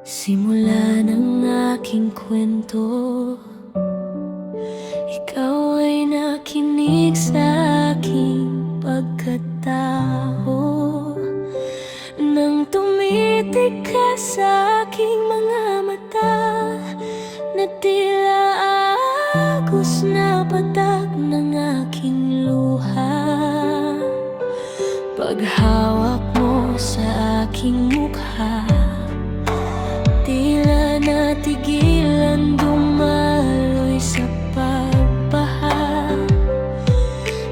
Simula ng aking kwento, ikaw ay nakinig sa aking pagkatao. Nang tumitig ka sa aking mga mata, na tila agos na patak ng aking luha. Paghawak mo sa aking mukha, tila natigilan dumaloy sa pagbaha.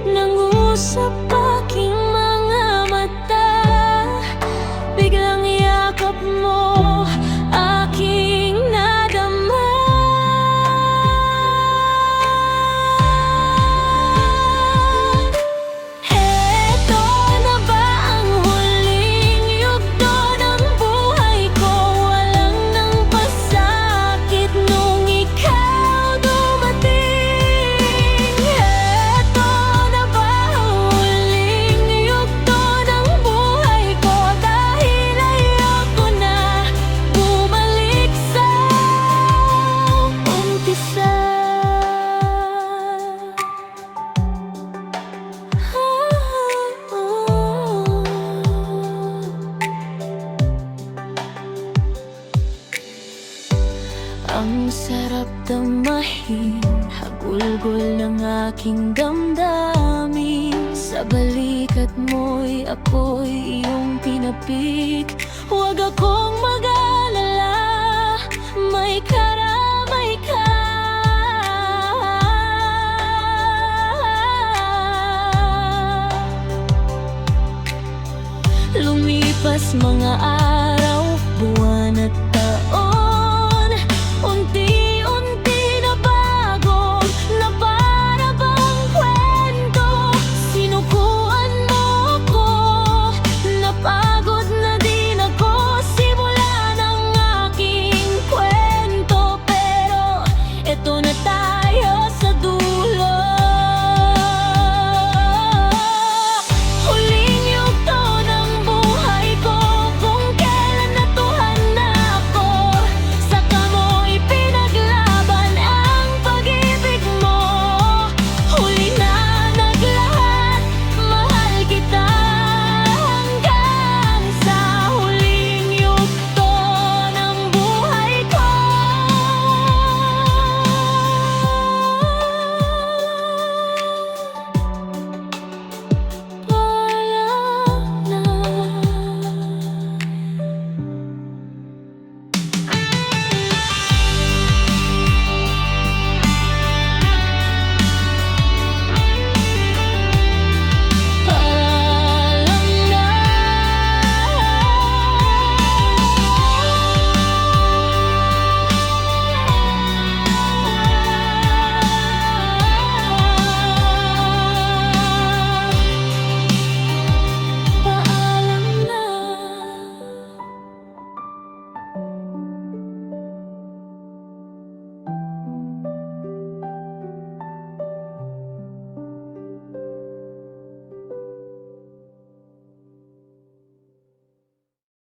Nangusap aking mga mata, biglang yakap mo aking nadama. Eto na ba ang huling yugto ng buhay ko? Walang nang pasakit nung ikaw dumating. Eto na ba ang huling yugto ng buhay ko? Dahil ayoko na bumalik sa umpisa. Ang sarap damahin, hagulgol ng aking damdamin. Sa balikat mo'y apoy iyong pinapik. Huwag akong mag-alala, may karamay ka. Lumipas mga